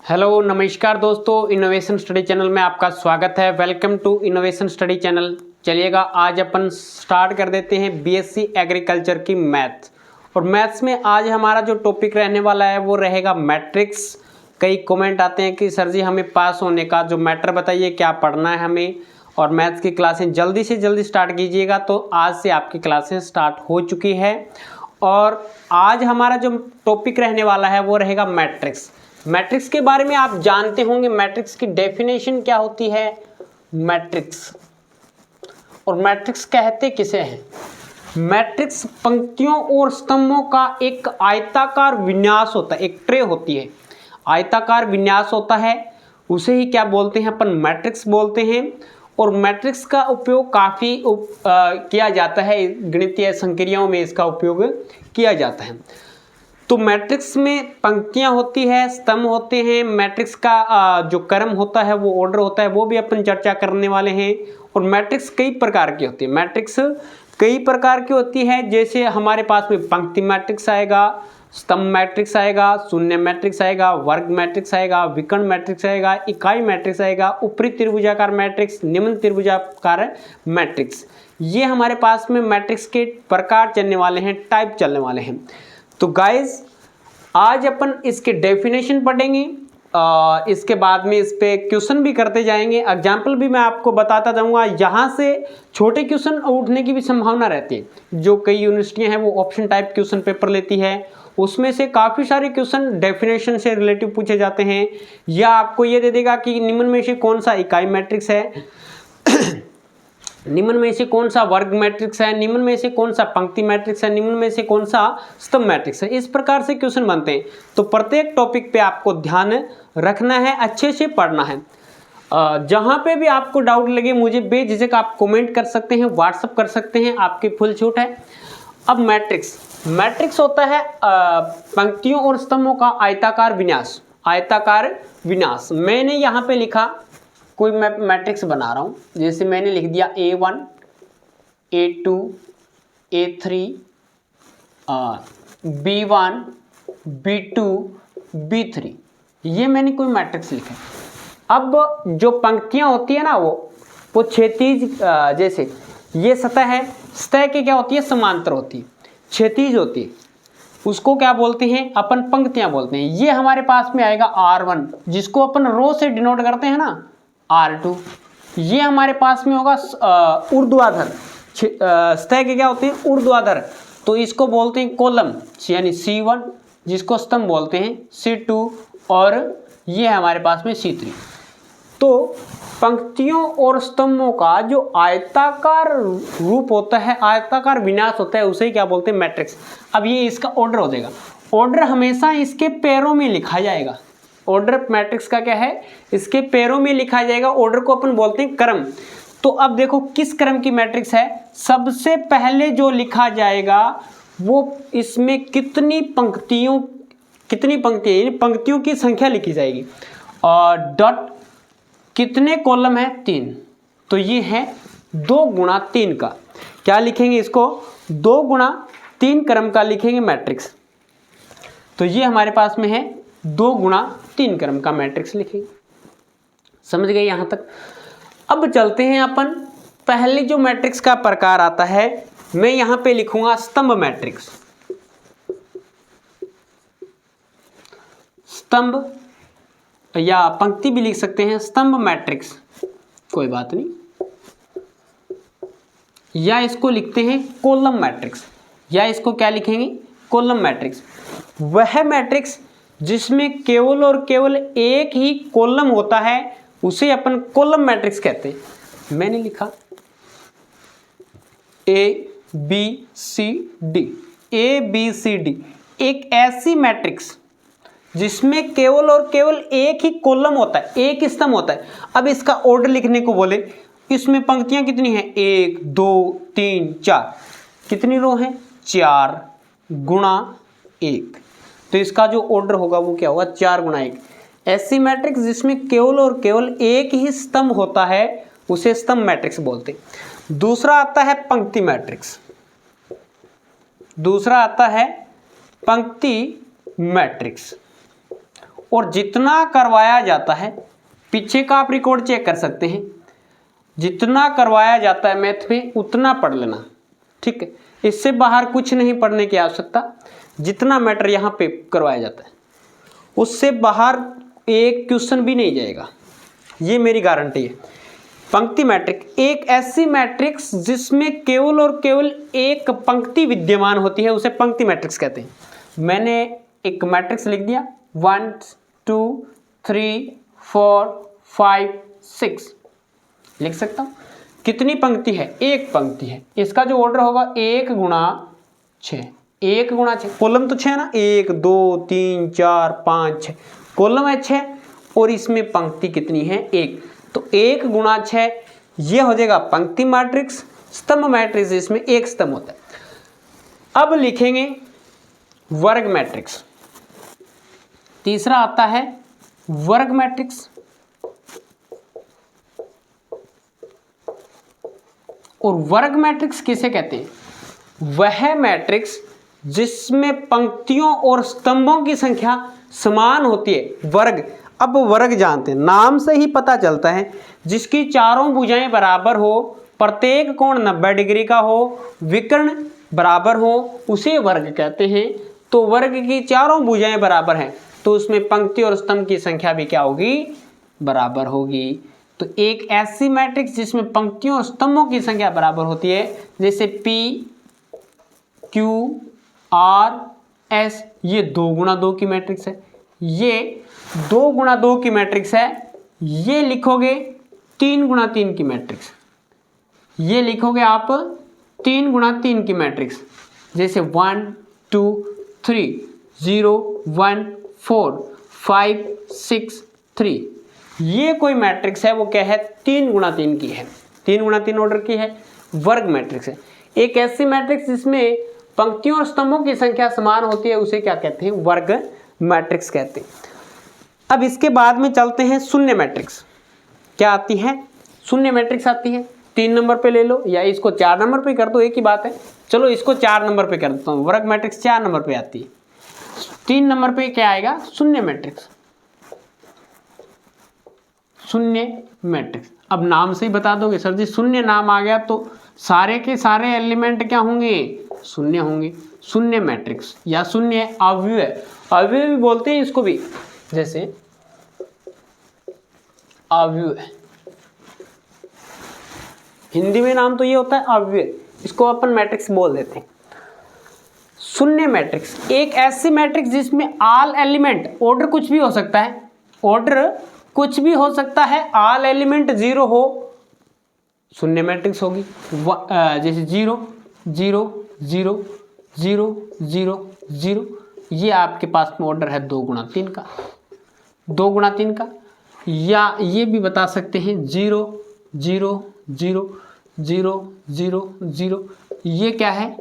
Hello नमस्कार दोस्तों, innovation study channel में आपका स्वागत है। Welcome to innovation study channel. चलिएगा आज अपन स्टार्ट कर देते हैं बीएससी एग्रीकल्चर की मैथ। और मैथ्स में आज हमारा जो टॉपिक रहने वाला है वो रहेगा मैट्रिक्स। कई कमेंट आते हैं कि सर जी हमें पास होने का जो मैटर बताइए, क्या पढ़ना है हमें, और मैथ्स की क्लासें जल्दी से जल्दी स्टार्ट कीजिएगा। तो आज से आपकी क्लासें स्टार्ट हो चुकी है और आज हमारा जो टॉपिक रहने वाला है वो रहेगा मैट्रिक्स। मैट्रिक्स के बारे में आप जानते होंगे, मैट्रिक्स की डेफिनेशन क्या होती है, मैट्रिक्स और मैट्रिक्स कहते किसे हैं। मैट्रिक्स पंक्तियों और स्तंभों का एक आयताकार विन्यास होता है, एक ट्रे होती है, आयताकार विन्यास होता है, उसे ही क्या बोलते हैं अपन, मैट्रिक्स बोलते हैं। और मैट्रिक्स का उपयोग काफ़ी किया जाता है, गणितीय संक्रियाओं में इसका उपयोग किया जाता है। तो मैट्रिक्स में पंक्तियां होती है, स्तंभ होते हैं, मैट्रिक्स का जो क्रम होता है वो ऑर्डर होता है, वो भी अपन चर्चा करने वाले हैं। और मैट्रिक्स कई प्रकार की होती है, मैट्रिक्स कई प्रकार की होती है। जैसे हमारे पास में पंक्ति मैट्रिक्स आएगा, स्तंभ मैट्रिक्स आएगा, शून्य मैट्रिक्स आएगा, वर्ग मैट्रिक्स आएगा, विकर्ण मैट्रिक्स आएगा, इकाई मैट्रिक्स आएगा, ऊपरी त्रिभुजाकार मैट्रिक्स, निम्न त्रिभुजाकार मैट्रिक्स। ये हमारे पास में मैट्रिक्स के प्रकार चलने वाले हैं, टाइप चलने वाले हैं। तो गाइज आज अपन इसके डेफिनेशन पढ़ेंगे, इसके बाद में इस पे क्वेश्चन भी करते जाएंगे, एग्जाम्पल भी मैं आपको बताता जाऊंगा। यहाँ से छोटे क्वेश्चन उठने की भी संभावना रहती है। जो कई यूनिवर्सिटियां हैं वो ऑप्शन टाइप क्वेश्चन पेपर लेती है, उसमें से काफ़ी सारे क्वेश्चन डेफिनेशन से रिलेटिव पूछे जाते हैं, या आपको ये दे देगा कि निम्न में से कौन सा इकाई मैट्रिक्स है, निम्न में से कौन सा वर्ग मैट्रिक्स है, निम्न में से कौन सा पंक्ति मैट्रिक्स है, निम्न में से कौन सा स्तंभ मैट्रिक्स है। इस प्रकार से क्वेश्चन बनते हैं। तो प्रत्येक टॉपिक पे आपको ध्यान रखना है, अच्छे से पढ़ना है। जहाँ पे भी आपको डाउट लगे मुझे बेझिझक आप कमेंट कर सकते हैं, व्हाट्सअप कर सकते हैं, आपकी फुल छूट है। अब मैट्रिक्स होता है पंक्तियों और स्तंभों का आयताकार विन्यास। आयताकार विन्यास मैंने यहाँ पे लिखा, कोई मैं मैट्रिक्स बना रहा हूँ, जैसे मैंने लिख दिया A1 A2 A3 B1 B2 B3, ये मैंने कोई मैट्रिक्स लिखा है। अब जो पंक्तियाँ होती है ना वो क्षैतिज, जैसे ये सतह है, सतह के क्या होती है, समांतर होती है, क्षैतिज होती है, उसको क्या बोलते हैं अपन, पंक्तियाँ बोलते हैं। ये हमारे पास में आएगा R1, जिसको अपन रो से डिनोट करते हैं ना, R2। ये हमारे पास में होगा ऊर्ध्वाधर, सतह के क्या होते हैं, ऊर्ध्वाधर, तो इसको बोलते हैं कॉलम, यानी C1, जिसको स्तंभ बोलते हैं C2, और ये हमारे पास में C3। तो पंक्तियों और स्तंभों का जो आयताकार रूप होता है, आयताकार विन्यास होता है, उसे क्या बोलते हैं, मैट्रिक्स। अब ये इसका ऑर्डर हो जाएगा, ऑर्डर हमेशा इसके पैरों में लिखा जाएगा। ऑर्डर मैट्रिक्स का क्या है, इसके पैरों में लिखा जाएगा, ऑर्डर को अपन बोलते हैं क्रम। तो अब देखो किस क्रम की मैट्रिक्स है, सबसे पहले जो लिखा जाएगा वो इसमें कितनी पंक्तियां, पंक्तियों की संख्या लिखी जाएगी, और डॉट कितने कॉलम है, 3। तो ये है 2 गुणा 3 का, क्या लिखेंगे इसको, 2 गुणा 3 क्रम का लिखेंगे मैट्रिक्स। तो ये हमारे पास में है 2 गुणा 3 क्रम का मैट्रिक्स लिखेंगे। समझ गए यहाँ तक। अब चलते हैं अपन, पहले जो मैट्रिक्स का प्रकार आता है, मैं यहाँ पे लिखूंगा स्तंभ मैट्रिक्स। स्तंभ या पंक्ति भी लिख सकते हैं, स्तंभ मैट्रिक्स, कोई बात नहीं, या इसको लिखते हैं कॉलम मैट्रिक्स, या इसको क्या लिखेंगे, कॉलम मैट्रिक्स। वह मैट्रिक्स जिसमें केवल और केवल एक ही कॉलम होता है उसे अपन कॉलम मैट्रिक्स कहते हैं। मैंने लिखा ABCD, ABCD एक ऐसी मैट्रिक्स जिसमें केवल और केवल एक ही कॉलम होता है, एक स्तंभ होता है। अब इसका ऑर्डर लिखने को बोले, इसमें पंक्तियां कितनी हैं, 1 2 3 4, कितनी रो हैं, 4 गुणा 1, तो इसका जो ऑर्डर होगा वो क्या होगा, 4 गुणा 1। ऐसी मैट्रिक्स जिसमें केवल और केवल एक ही स्तंभ होता है उसे स्तंभ मैट्रिक्स बोलते हैं। दूसरा आता है पंक्ति मैट्रिक्स, दूसरा आता है पंक्ति मैट्रिक्स। और जितना करवाया जाता है, पीछे का आप रिकॉर्ड चेक कर सकते हैं, जितना करवाया जाता है मैथ में उतना पढ़ लेना, ठीक है। इससे बाहर कुछ नहीं पढ़ने की आवश्यकता। जितना मैटर यहाँ पे करवाया जाता है उससे बाहर एक क्वेश्चन भी नहीं जाएगा, ये मेरी गारंटी है। पंक्ति मैट्रिक्स एक ऐसी मैट्रिक्स जिसमें केवल और केवल एक पंक्ति विद्यमान होती है, उसे पंक्ति मैट्रिक्स कहते हैं। मैंने एक मैट्रिक्स लिख दिया 1 2 3 4 5 6 लिख सकता हूँ। कितनी पंक्ति है? एक पंक्ति है। इसका जो ऑर्डर होगा 1 गुणा 6, 1 गुणा 6। कॉलम तो 6 ना, 1 2 3 4 5 6 कॉलम है 6 और इसमें पंक्ति कितनी है? 1। तो 1 गुणा 6 ये हो जाएगा पंक्ति मैट्रिक्स। स्तंभ मैट्रिक्स इसमें एक स्तंभ होता है। अब लिखेंगे वर्ग मैट्रिक्स। तीसरा आता है वर्ग मैट्रिक्स। और वर्ग मैट्रिक्स किसे कहते हैं? वह मैट्रिक्स जिसमें पंक्तियों और स्तंभों की संख्या समान होती है, वर्ग। अब वर्ग जानते हैं, नाम से ही पता चलता है, जिसकी चारों भुजाएं बराबर हो, प्रत्येक कोण 90 डिग्री का हो, विकर्ण बराबर हो, उसे वर्ग कहते हैं। तो वर्ग की चारों भुजाएं बराबर हैं तो उसमें पंक्ति और स्तंभ की संख्या भी क्या होगी? बराबर होगी। तो एक ऐसी मैट्रिक्स जिसमें पंक्तियों और स्तंभों की संख्या बराबर होती है, जैसे P Q R S, ये 2 गुणा 2 की मैट्रिक्स है। ये 2 गुणा 2 की मैट्रिक्स है। ये लिखोगे 3 गुणा 3 की मैट्रिक्स। ये लिखोगे आप 3 गुणा 3 की मैट्रिक्स, जैसे 1 2 3 0 1 4 5 6 3। ये कोई मैट्रिक्स है, वो क्या है? 3 गुणा 3 की है, 3 गुणा 3 ऑर्डर की है, वर्ग मैट्रिक्स है। एक ऐसी मैट्रिक्स जिसमें पंक्तियों और स्तंभों की संख्या समान होती है, उसे क्या कहते हैं? वर्ग मैट्रिक्स कहते हैं। अब इसके बाद में चलते हैं शून्य मैट्रिक्स। क्या आती है? शून्य मैट्रिक्स आती है। 3 नंबर पे ले लो या इसको 4 नंबर पे कर दो, एक ही बात है। चलो इसको 4 नंबर पे कर देता हूँ। वर्ग मैट्रिक्स 4 नंबर पे आती है। 3 नंबर पे क्या आएगा? शून्य मैट्रिक्स। शून्य मैट्रिक्स। अब नाम से ही बता दोगे सर जी, शून्य नाम आ गया तो सारे के सारे एलिमेंट क्या होंगे? शून्य होंगे। शून्य मैट्रिक्स या शून्य अव्यय, अव्यय भी बोलते हैं इसको भी, जैसे अव्यय, हिंदी में नाम तो ये होता है अव्यय, इसको अपन मैट्रिक्स बोल देते हैं। शून्य मैट्रिक्स एक ऐसी मैट्रिक्स जिसमें ऑल एलिमेंट, ऑर्डर कुछ भी हो सकता है, ऑर्डर कुछ भी हो सकता है, ऑल एलिमेंट 0 हो, शून्य मैट्रिक्स होगी। जैसे 0 0 0 0 0 0, ये आपके पास में ऑर्डर है 2 गुणा 3 का, 2 गुणा 3 का। या ये भी बता सकते हैं 0 0 0 0 0 0, ये क्या है?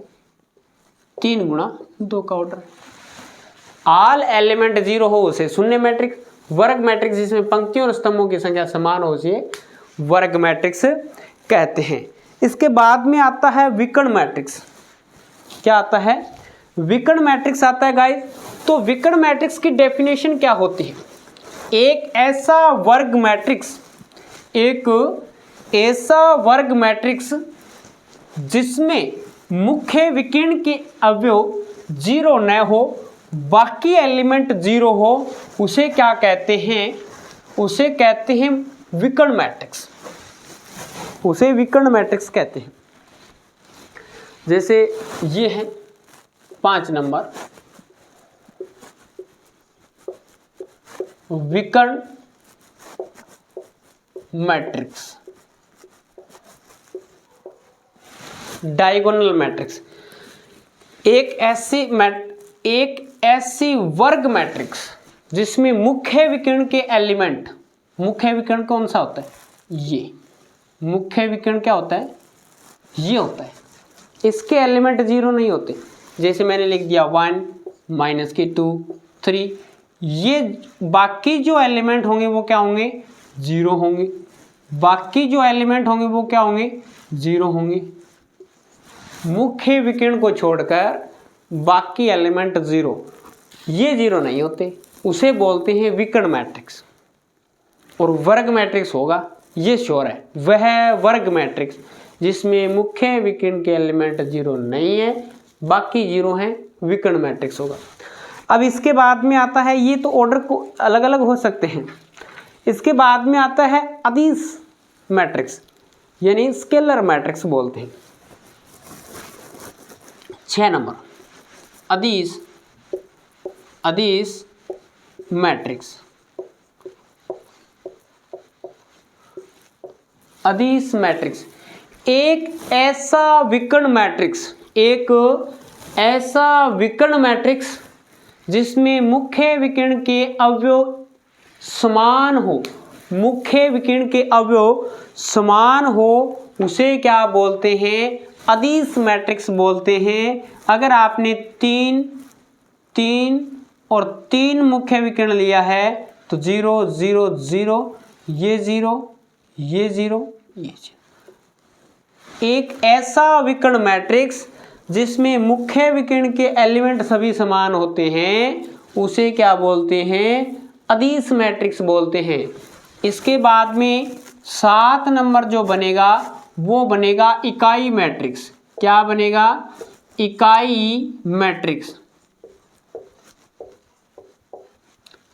3 गुणा 2 का ऑर्डर। ऑल एलिमेंट 0 हो उसे शून्य मैट्रिक्स। वर्ग मैट्रिक्स जिसमें पंक्तियों और स्तंभों की संख्या समान हो उसे वर्ग मैट्रिक्स कहते हैं। इसके बाद में आता है विकर्ण मैट्रिक्स। क्या आता है? विकर्ण मैट्रिक्स आता है गाइस। तो विकर्ण मैट्रिक्स की डेफिनेशन क्या होती है? एक ऐसा वर्ग मैट्रिक्स, एक ऐसा वर्ग मैट्रिक्स जिसमें मुख्य विकर्ण के अवयव 0 न हो, बाकी एलिमेंट 0 हो, उसे क्या कहते हैं? उसे कहते हैं विकर्ण मैट्रिक्स। उसे विकर्ण मैट्रिक्स कहते हैं। जैसे ये है 5 नंबर, विकर्ण मैट्रिक्स, डायगोनल मैट्रिक्स। एक ऐसी वर्ग मैट्रिक्स जिसमें मुख्य विकर्ण के एलिमेंट, मुख्य विकर्ण कौन सा होता है? ये मुख्य विकर्ण क्या होता है? ये होता है। इसके एलिमेंट 0 नहीं होते। जैसे मैंने लिख दिया 1 -2 3, ये बाकी जो एलिमेंट होंगे वो क्या होंगे? 0 होंगे। बाकी जो एलिमेंट होंगे वो क्या होंगे? 0 होंगे। मुख्य विकर्ण को छोड़कर बाकी एलिमेंट 0, ये 0 नहीं होते। उसे बोलते हैं विकर्ण मैट्रिक्स। और वर्ग मैट्रिक्स होगा, ये श्योर है, वह वर्ग मैट्रिक्स जिसमें मुख्य विकर्ण के एलिमेंट 0 नहीं है, बाकी 0 हैं, विकर्ण मैट्रिक्स होगा। अब इसके बाद में आता है, ये तो ऑर्डर को अलग अलग हो सकते हैं, इसके बाद में आता है अदिश मैट्रिक्स, यानी स्केलर मैट्रिक्स बोलते हैं। 6 नंबर अदिश मैट्रिक्स। अदिश मैट्रिक्स एक ऐसा विकर्ण मैट्रिक्स जिसमें मुख्य विकर्ण के अवयव समान हो, उसे क्या बोलते हैं? अदिश मैट्रिक्स बोलते हैं। अगर आपने 3 और 3 मुख्य विकर्ण लिया है तो 0 0 0, ये 0 ये 0 ये 0। एक ऐसा विकर्ण मैट्रिक्स जिसमें मुख्य विकर्ण के एलिमेंट सभी समान होते हैं, उसे क्या बोलते हैं? अदिश मैट्रिक्स बोलते हैं। इसके बाद में 7 नंबर जो बनेगा वो बनेगा इकाई मैट्रिक्स। क्या बनेगा? इकाई मैट्रिक्स,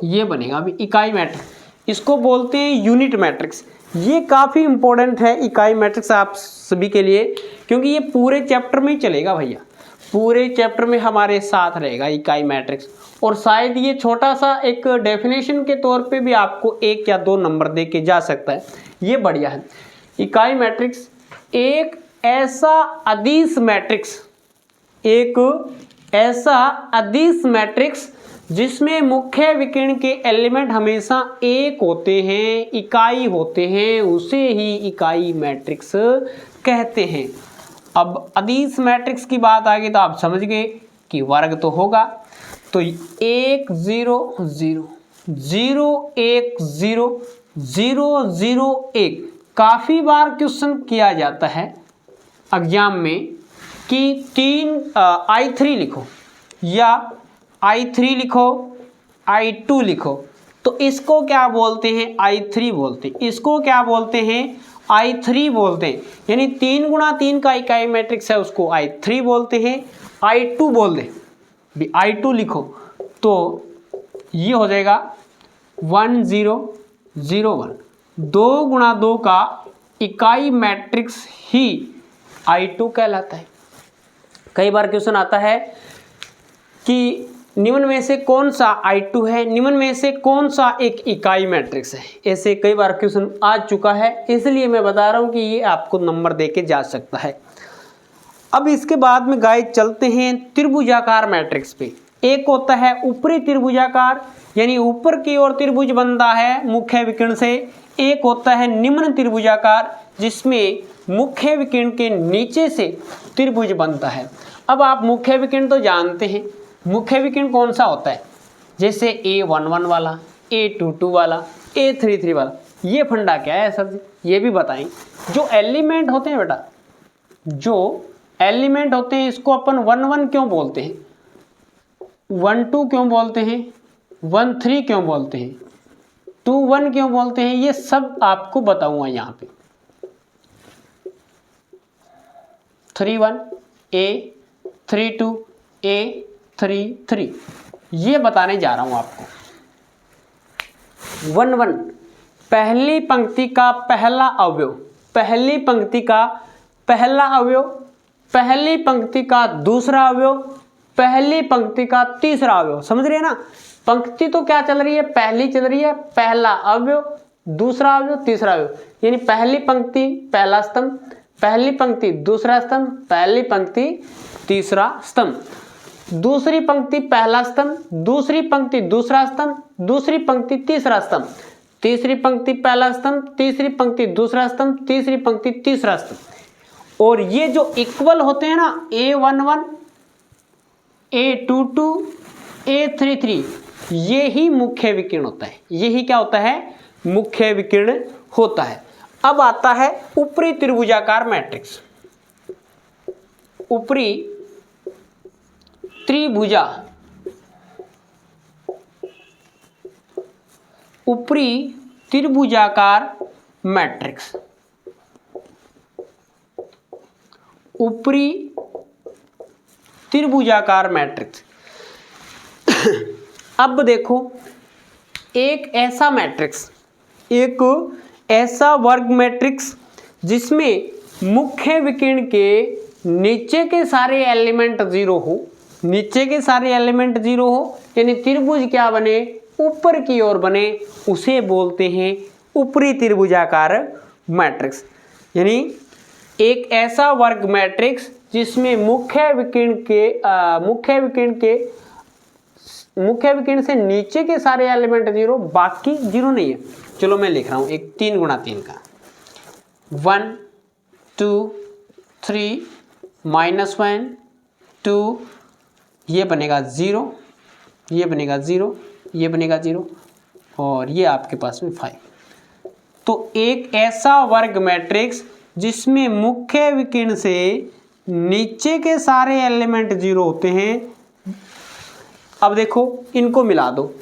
ये बनेगा अभी इकाई मैट्रिक्स। इसको बोलते हैं यूनिट मैट्रिक्स। ये काफ़ी इंपॉर्टेंट है इकाई मैट्रिक्स आप सभी के लिए, क्योंकि ये पूरे चैप्टर में ही चलेगा भैया, पूरे चैप्टर में हमारे साथ रहेगा इकाई मैट्रिक्स। और शायद ये छोटा सा एक डेफिनेशन के तौर पे भी आपको 1 या 2 नंबर दे के जा सकता है, ये बढ़िया है। इकाई मैट्रिक्स एक ऐसा अदिश मैट्रिक्स जिसमें मुख्य विकर्ण के एलिमेंट हमेशा एक होते हैं, इकाई होते हैं, उसे ही इकाई मैट्रिक्स कहते हैं। अब अदिश मैट्रिक्स की बात आ गई तो आप समझ गए कि वर्ग तो होगा, तो 1 0 0 0 1 0 0 0 1 काफ़ी बार क्वेश्चन किया जाता है एग्जाम में कि I3 लिखो या I3 लिखो, I2 लिखो, तो इसको क्या बोलते हैं? I3 बोलते हैं। इसको क्या बोलते हैं? I3 बोलते हैं। यानी 3 गुणा 3 का इकाई मैट्रिक्स है, उसको I3 बोलते हैं। I2 बोल दे भी, I2 लिखो तो ये हो जाएगा 1 0 0 1। 2 गुणा 2 का इकाई मैट्रिक्स ही I2 कहलाता है। कई बार क्वेश्चन आता है कि निम्न में से कौन सा I2 है, निम्न में से कौन सा एक इकाई मैट्रिक्स है, ऐसे कई बार क्वेश्चन आ चुका है, इसलिए मैं बता रहा हूँ कि ये आपको नंबर दे के जा सकता है। अब इसके बाद में गाइस चलते हैं त्रिभुजाकार मैट्रिक्स पे। एक होता है ऊपरी त्रिभुजाकार, यानी ऊपर की ओर त्रिभुज बनता है मुख्य विकर्ण से। एक होता है निम्न त्रिभुजाकार, जिसमें मुख्य विकर्ण के नीचे से त्रिभुज बनता है। अब आप मुख्य विकर्ण तो जानते हैं, मुख्य विकर्ण कौन सा होता है? जैसे A11 वाला, A22 वाला, A33 वाला। ये फंडा क्या है सर जी, ये भी बताएं। जो एलिमेंट होते हैं बेटा, जो एलिमेंट होते हैं, इसको अपन 1 1 क्यों बोलते हैं, 1 2 क्यों बोलते हैं, 1 3 क्यों बोलते हैं, 2 1 क्यों बोलते हैं, ये सब आपको बताऊंगा यहाँ पे। 3 1 A, 3 2 A, 3 3, ये बताने जा रहा हूं आपको। 1 1 पहली पंक्ति का पहला अवयव, पहली पंक्ति का पहला अवयव, पहली पंक्ति का दूसरा अवयव, पहली पंक्ति का तीसरा अवयव। समझ रहे हैं ना? पंक्ति तो क्या चल रही है? पहली चल रही है, पहला अवयव, दूसरा अवयव, तीसरा अवयव। यानी पहली पंक्ति पहला स्तंभ, पहली पंक्ति दूसरा स्तंभ, पहली पंक्ति तीसरा स्तंभ, दूसरी पंक्ति पहला स्तंभ, दूसरी पंक्ति दूसरा स्तंभ, दूसरी पंक्ति तीसरा स्तंभ, तीसरी पंक्ति पहला स्तंभ, तीसरी पंक्ति दूसरा स्तंभ, तीसरी पंक्ति तीसरा स्तंभ। और ये जो इक्वल होते हैं ना, A11, A22, A33, ये ही मुख्य विकर्ण होता है। यही क्या होता है? मुख्य विकर्ण होता है। अब आता है ऊपरी त्रिभुजाकार मैट्रिक्स। ऊपरी त्रिभुजा ऊपरी त्रिभुजाकार मैट्रिक्स, ऊपरी त्रिभुजाकार मैट्रिक्स। अब देखो एक ऐसा मैट्रिक्स, एक ऐसा वर्ग मैट्रिक्स जिसमें मुख्य विकर्ण के नीचे के सारे एलिमेंट जीरो हो, नीचे के सारे एलिमेंट जीरो हो, यानी त्रिभुज क्या बने, ऊपर की ओर बने, उसे बोलते हैं ऊपरी त्रिभुजाकार मैट्रिक्स। यानी एक ऐसा वर्ग मैट्रिक्स जिसमें मुख्य विकर्ण से नीचे के सारे एलिमेंट जीरो, बाकी जीरो नहीं है। चलो मैं लिख रहा हूं एक 3 गुणा 3 का, 1 2 3 -1 2, ये बनेगा 0, ये बनेगा 0, ये बनेगा 0 और ये आपके पास में 5। तो एक ऐसा वर्ग मैट्रिक्स जिसमें मुख्य विकर्ण से नीचे के सारे एलिमेंट जीरो होते हैं। अब देखो इनको मिला दो,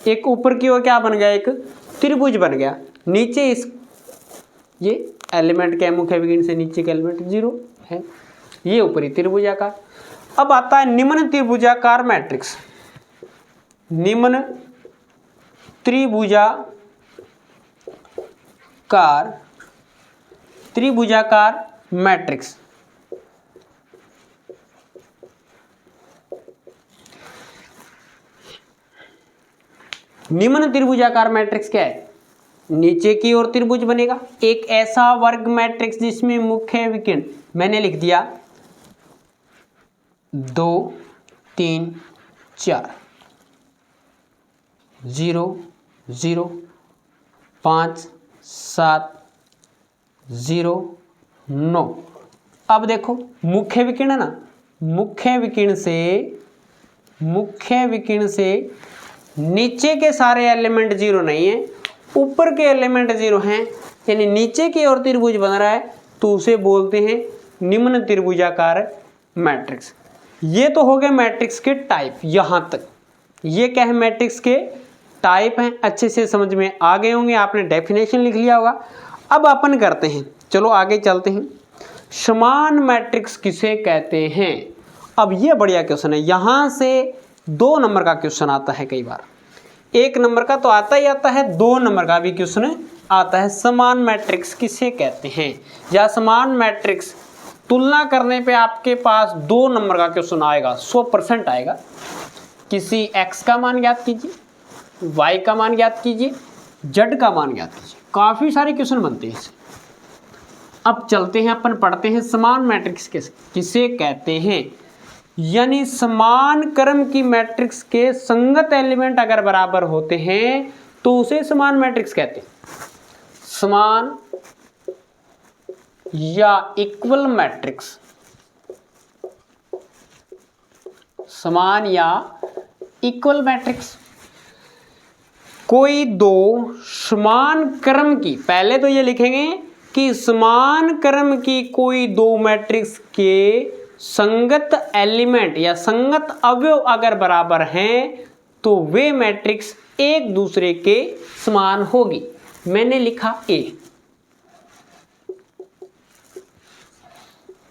एक ऊपर की ओर क्या बन गया, एक त्रिभुज बन गया, नीचे इस ये एलिमेंट क्या है, मुख्य विकर्ण से नीचे के एलिमेंट जीरो है, ये ऊपरी त्रिभुजाकार। अब आता है निम्न त्रिभुजाकार मैट्रिक्स, निम्न त्रिभुजाकार मैट्रिक्स। निम्न त्रिभुजाकार मैट्रिक्स क्या है, नीचे की ओर त्रिभुज बनेगा, एक ऐसा वर्ग मैट्रिक्स जिसमें मुख्य विकर्ण मैंने लिख दिया 2 3 4, 0 0 5 7 0 9। अब देखो मुख्य विकर्ण है ना, मुख्य विकर्ण से नीचे के सारे एलिमेंट जीरो नहीं है, ऊपर के एलिमेंट जीरो हैं, यानी नीचे की ओर त्रिभुज बन रहा है, तो उसे बोलते हैं निम्न त्रिभुजाकार मैट्रिक्स। ये तो हो गए मैट्रिक्स के टाइप। यहां तक ये क्या है, मैट्रिक्स के टाइप हैं, अच्छे से समझ में आ गए होंगे, आपने डेफिनेशन लिख लिया होगा। अब अपन करते हैं, चलो आगे चलते हैं। समान मैट्रिक्स किसे कहते हैं? अब ये बढ़िया क्वेश्चन है, यहां से 2 नंबर का क्वेश्चन आता है, कई बार 1 नंबर का तो आता ही आता है, 2 नंबर का भी क्वेश्चन आता है। समान मैट्रिक्स किसे कहते हैं, या समान मैट्रिक्स तुलना करने पे आपके पास 2 नंबर का क्वेश्चन आएगा, 100% आएगा। किसी x का मान ज्ञात कीजिए, y का मान ज्ञात कीजिए, z का मान ज्ञात कीजिए, काफी सारे क्वेश्चन बनते हैं इससे। अब चलते हैं, अपन पढ़ते हैं समान मैट्रिक्स किसे कहते हैं। यानी समान क्रम की मैट्रिक्स के संगत एलिमेंट अगर बराबर होते हैं तो उसे समान मैट्रिक्स कहते हैं। समान या इक्वल मैट्रिक्स, समान या इक्वल मैट्रिक्स, कोई 2 समान क्रम की, पहले तो ये लिखेंगे कि समान क्रम की कोई 2 मैट्रिक्स के संगत एलिमेंट या संगत अवयव अगर बराबर हैं तो वे मैट्रिक्स एक दूसरे के समान होगी। मैंने लिखा A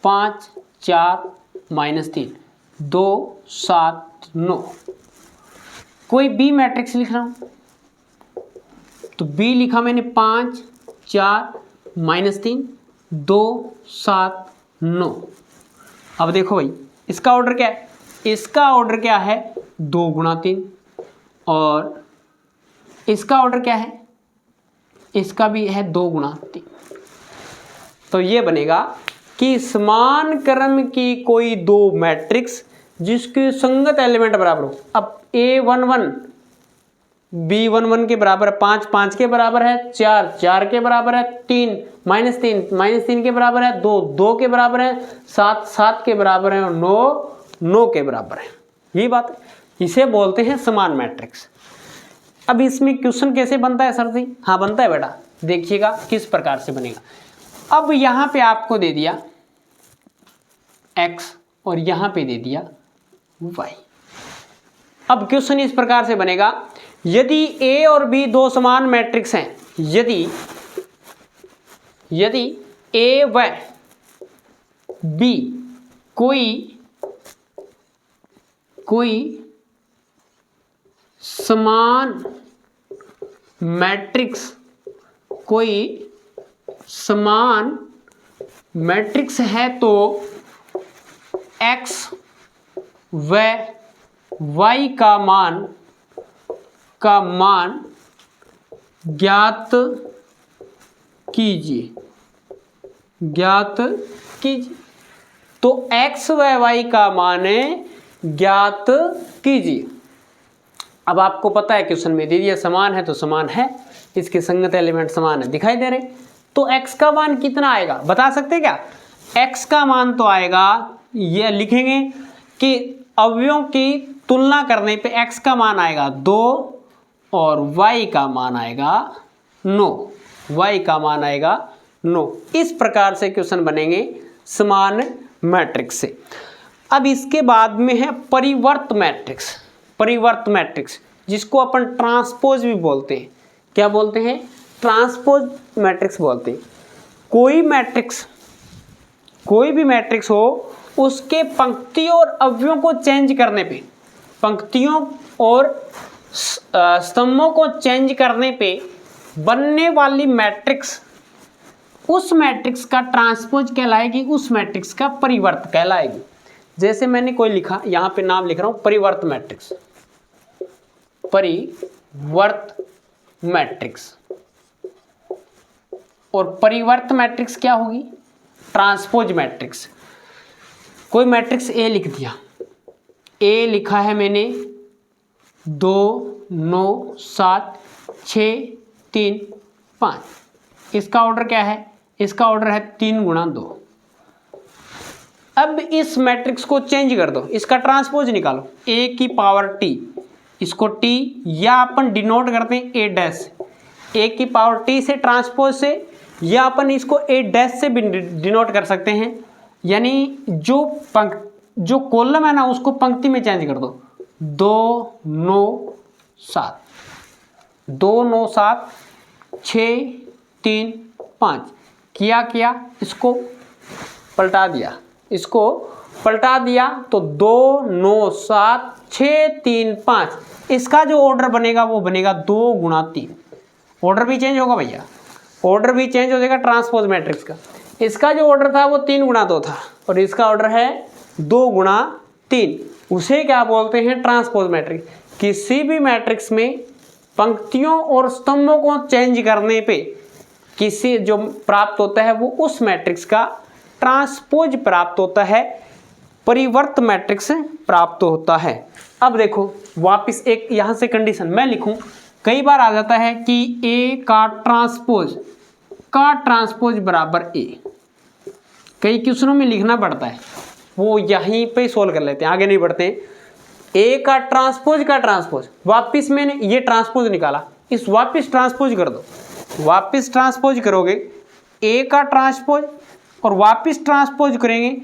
5 4 -3 2 7 9। कोई B मैट्रिक्स लिख रहा हूं तो B लिखा मैंने 5 4 -3 2 7 9। अब देखो भाई इसका ऑर्डर क्या है, इसका ऑर्डर क्या है 2 गुणा 3, और इसका ऑर्डर क्या है, इसका भी है 2 गुणा 3। तो ये बनेगा कि समान क्रम की कोई 2 मैट्रिक्स जिसके संगत एलिमेंट बराबर हो। अब A11 B11 के बराबर है, 5 5 के बराबर है, 4 4 के बराबर है, 3 -3 के बराबर है, 2 2 के बराबर है, 7 7 के बराबर है, और 9 9 के बराबर है। यही बात है, इसे बोलते हैं समान मैट्रिक्स। अब इसमें क्वेश्चन कैसे बनता है सर जी? हाँ बनता है बेटा, देखिएगा किस प्रकार से बनेगा। अब यहां पे आपको दे दिया x और यहां पे दे दिया y। अब क्वेश्चन इस प्रकार से बनेगा यदि ए और बी दो समान मैट्रिक्स हैं, यदि ए व बी कोई समान मैट्रिक्स है तो x व y का मान ज्ञात कीजिए। तो x व y का मान ज्ञात कीजिए। अब आपको पता है क्वेश्चन में दे दिया समान है तो समान है, इसके संगत एलिमेंट समान है दिखाई दे रहे। तो x का मान कितना आएगा बता सकते क्या? x का मान तो आएगा, ये लिखेंगे कि अवयवों की तुलना करने पे x का मान आएगा 2 और y का मान आएगा 9। इस प्रकार से क्वेश्चन बनेंगे समान मैट्रिक्स से। अब इसके बाद में है परिवर्त मैट्रिक्स, जिसको अपन ट्रांसपोज भी बोलते हैं। क्या बोलते हैं? ट्रांसपोज मैट्रिक्स बोलते हैं। कोई भी मैट्रिक्स हो, उसके पंक्तियों और अवयवों को चेंज करने पे, पंक्तियों और स्तंभों को चेंज करने पे बनने वाली मैट्रिक्स उस मैट्रिक्स का ट्रांसपोज कहलाएगी, उस मैट्रिक्स का परिवर्त कहलाएगी। जैसे मैंने कोई लिखा, यहां पे नाम लिख रहा हूं परिवर्त मैट्रिक्स। और परिवर्त मैट्रिक्स क्या होगी? Transpose matrix. कोई मैट्रिक्स ए लिख दिया, ए लिखा है मैंने 2 9 7 6 3 5। इसका ऑर्डर क्या है? इसका ऑर्डर है 3 गुणा 2। अब इस मैट्रिक्स को चेंज कर दो, इसका ट्रांसपोज निकालो, a की पावर t, इसको t या अपन डिनोट करते हैं a डैश, a की पावर t से ट्रांसपोज से, या अपन इसको a डैश से भी डिनोट कर सकते हैं। यानी जो कॉलम है ना उसको पंक्ति में चेंज कर दो। 2 9 7 6 3 5 किया, इसको पलटा दिया तो 2 9 7 6 3 5। इसका जो ऑर्डर बनेगा वो बनेगा 2 गुणा 3। ऑर्डर भी चेंज होगा भैया, ऑर्डर भी चेंज हो जाएगा ट्रांसपोज मैट्रिक्स का। इसका जो ऑर्डर था वो 3 गुणा 2 था और इसका ऑर्डर है 2 गुणा 3। उसे क्या बोलते हैं? Transpose matrix. किसी भी मैट्रिक्स में पंक्तियों और स्तंभों को चेंज करने पे किसी जो प्राप्त होता है वो उस मैट्रिक्स का ट्रांसपोज प्राप्त होता है, परिवर्त मैट्रिक्स प्राप्त होता है। अब देखो वापस एक यहां से कंडीशन मैं लिखूं, कई बार आ जाता है कि A का ट्रांसपोज बराबर A। कई क्वेश्चनों में लिखना पड़ता है, वो यहीं पे सोल्व कर लेते हैं, आगे नहीं बढ़ते हैं। A का ट्रांसपोज वापिस मैंने ये ट्रांसपोज निकाला, इस वापिस ट्रांसपोज कर दो। वापिस ट्रांसपोज करोगे A का ट्रांसपोज और वापिस ट्रांसपोज करेंगे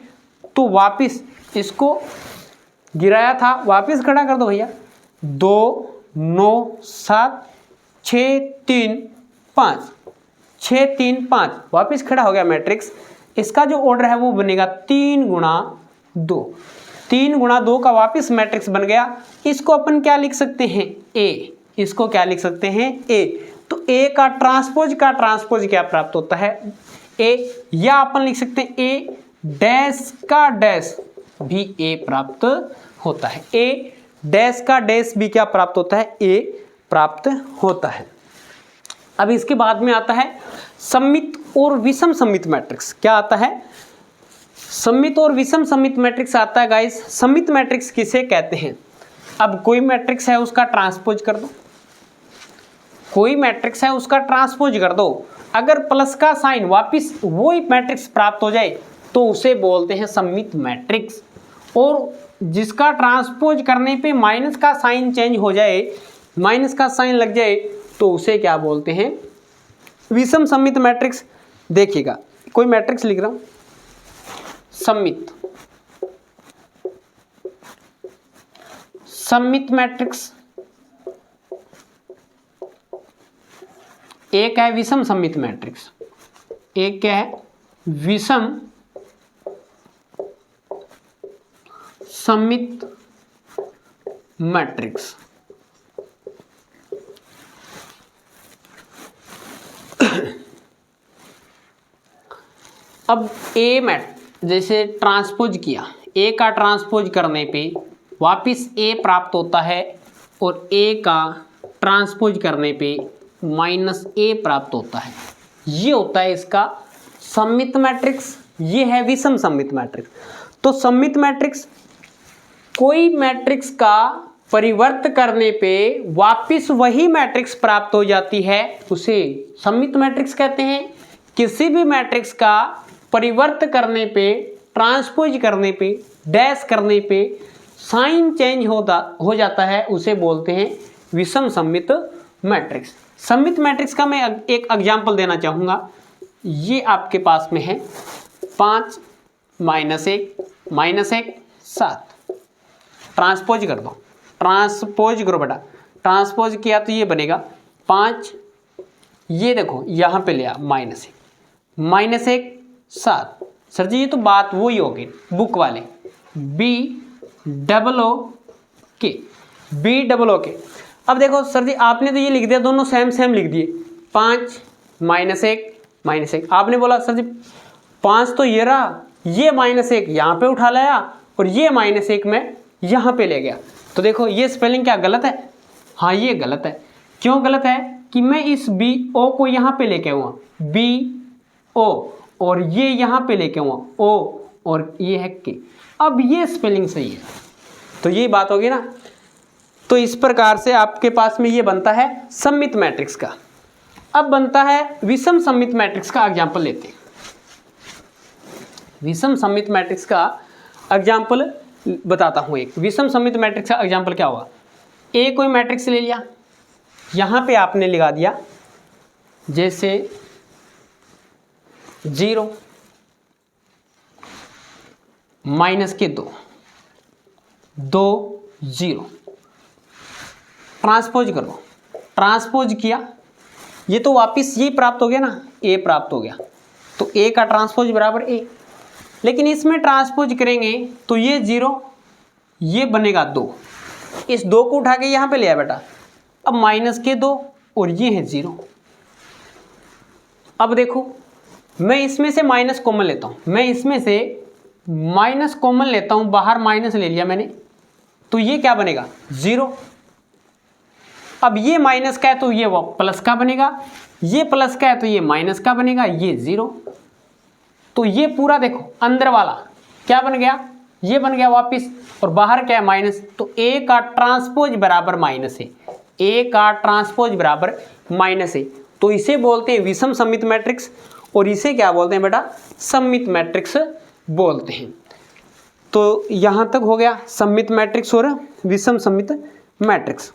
तो वापिस इसको गिराया था वापिस खड़ा कर दो भैया। 2 9 7 6 3 5 6 3 5 वापिस खड़ा हो गया मैट्रिक्स। इसका जो ऑर्डर है वो बनेगा 3 गुणा 2। 3 गुणा 2 का वापिस मैट्रिक्स बन गया। इसको अपन क्या लिख सकते हैं? A। इसको क्या लिख सकते हैं? A। तो A का ट्रांसपोज क्या प्राप्त होता है? A। या अपन लिख सकते हैं A डैश का डैश भी A प्राप्त होता है। A डैश का डैश भी क्या प्राप्त होता है? A प्राप्त होता है। अब इसके बाद में आता है सममित और विषम सममित मैट्रिक्स। क्या आता है? सममित और विषम सममित मैट्रिक्स आता है गाइस। सममित मैट्रिक्स किसे कहते हैं? अब कोई मैट्रिक्स है उसका ट्रांसपोज कर दो, कोई मैट्रिक्स है उसका ट्रांसपोज कर दो, अगर प्लस का साइन वापिस वही मैट्रिक्स प्राप्त हो जाए तो उसे बोलते हैं सममित मैट्रिक्स। और जिसका ट्रांसपोज करने पे माइनस का साइन चेंज हो जाए, माइनस का साइन लग जाए तो उसे क्या बोलते हैं? विषम सममित मैट्रिक्स। देखिएगा कोई मैट्रिक्स लिख रहा हूं, सममित मैट्रिक्स एक है विषम सममित मैट्रिक्स, एक क्या है विषम सममित मैट्रिक्स। अब ए जैसे ट्रांसपोज किया, ए का ट्रांसपोज करने पे वापिस ए प्राप्त होता है और ए का ट्रांसपोज करने पे माइनस ए प्राप्त होता है। ये होता है इसका सममित मैट्रिक्स, ये है विषम सममित मैट्रिक्स। तो सममित मैट्रिक्स कोई मैट्रिक्स का परिवर्त करने पे वापिस वही मैट्रिक्स प्राप्त हो जाती है, उसे सममित मैट्रिक्स कहते हैं। किसी भी मैट्रिक्स का परिवर्त करने पे, ट्रांसपोज करने पे, डैश करने पे साइन चेंज हो जाता है, उसे बोलते हैं विषम सममित मैट्रिक्स। सममित मैट्रिक्स का मैं एक एग्जांपल देना चाहूँगा। ये आपके पास में है 5 -1 -1 7। ट्रांसपोज कर दो, ट्रांसपोज करो बेटा। ट्रांसपोज किया तो ये बनेगा 5, ये देखो यहाँ पे लिया -1 7। सर जी ये तो बात वही होगी बुक वाले BOOK। अब देखो सर जी आपने तो ये लिख दिया, दोनों सेम लिख दिए। 5 -1 आपने बोला सर जी 5 तो ये रहा, ये -1 यहाँ पे उठा लाया और ये -1 में यहाँ पे ले गया। तो देखो ये स्पेलिंग क्या गलत है? हाँ ये गलत है। क्यों गलत है? कि मैं इस BO को यहाँ पे लेके आऊँगा BO और ये यहाँ पे लेके आऊँगा O और ये है K। अब ये स्पेलिंग सही है, तो ये बात होगी ना। तो इस प्रकार से आपके पास में ये बनता है सममित मैट्रिक्स का। अब बनता है विषम सममित मैट्रिक्स का एग्जाम्पल लेते हैं। विषम सममित मैट्रिक्स का एग्जाम्पल बताता हूँ। एक विषम सममित मैट्रिक्स का एग्जाम्पल क्या होगा? ए कोई मैट्रिक्स ले लिया, यहाँ पे आपने लगा दिया जैसे 0 -2 2 0। ट्रांसपोज करो, ट्रांसपोज किया, ये तो वापिस ये प्राप्त हो गया ना, ए प्राप्त हो गया। तो ए का ट्रांसपोज बराबर ए। लेकिन इसमें ट्रांसपोज करेंगे तो ये 0, ये बनेगा 2। इस 2 को उठा के यहाँ पे ले आया बेटा। अब -2 और ये है 0। अब देखो मैं इसमें से माइनस कॉमन लेता हूँ, मैं इसमें से माइनस कॉमन लेता हूँ, बाहर माइनस ले लिया मैंने, तो ये क्या बनेगा 0। अब ये माइनस का है तो ये प्लस का बनेगा, ये प्लस का है तो ये माइनस का बनेगा, ये 0। तो ये पूरा देखो अंदर वाला क्या बन गया, ये बन गया वापिस, और बाहर क्या है माइनस। तो ए का ट्रांसपोज बराबर माइनस है, ए का ट्रांसपोज बराबर माइनस है। तो इसे बोलते हैं विषम सममित मैट्रिक्स, और इसे क्या बोलते हैं बेटा? सममित मैट्रिक्स बोलते हैं। तो यहाँ तक हो गया सममित मैट्रिक्स और विषम सममित मैट्रिक्स।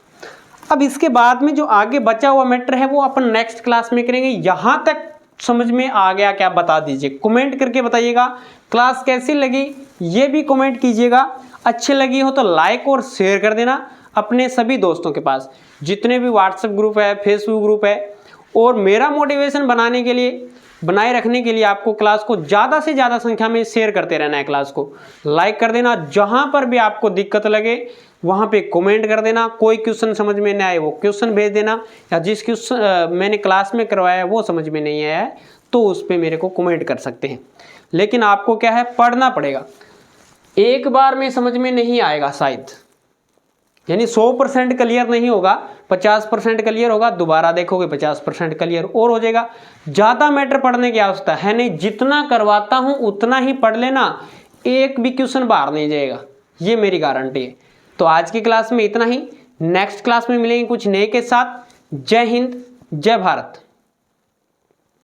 अब इसके बाद में जो आगे बचा हुआ मैटर है वो अपन नेक्स्ट क्लास में करेंगे। यहाँ तक समझ में आ गया क्या? बता दीजिए, कमेंट करके बताइएगा। क्लास कैसी लगी ये भी कमेंट कीजिएगा। अच्छी लगी हो तो लाइक और शेयर कर देना अपने सभी दोस्तों के पास, जितने भी व्हाट्सएप ग्रुप है, फेसबुक ग्रुप है। और मेरा मोटिवेशन बनाए रखने के लिए आपको क्लास को ज़्यादा से ज़्यादा संख्या में शेयर करते रहना है। क्लास को लाइक कर देना, जहाँ पर भी आपको दिक्कत लगे वहाँ पे कमेंट कर देना। कोई क्वेश्चन समझ में नहीं आए वो क्वेश्चन भेज देना, या जिस क्वेश्चन मैंने क्लास में करवाया है वो समझ में नहीं आया है तो उस पर मेरे को कमेंट कर सकते हैं। लेकिन आपको क्या है, पढ़ना पड़ेगा। एक बार में समझ में नहीं आएगा शायद, यानी 100% क्लियर नहीं होगा, 50% क्लियर होगा, दोबारा देखोगे 50% क्लियर और हो जाएगा। ज़्यादा मैटर पढ़ने की आवश्यकता है नहीं, जितना करवाता हूँ उतना ही पढ़ लेना, एक भी क्वेश्चन बाहर नहीं जाएगा, ये मेरी गारंटी है। तो आज की क्लास में इतना ही, नेक्स्ट क्लास में मिलेंगे कुछ नए के साथ। जय हिंद, जय भारत।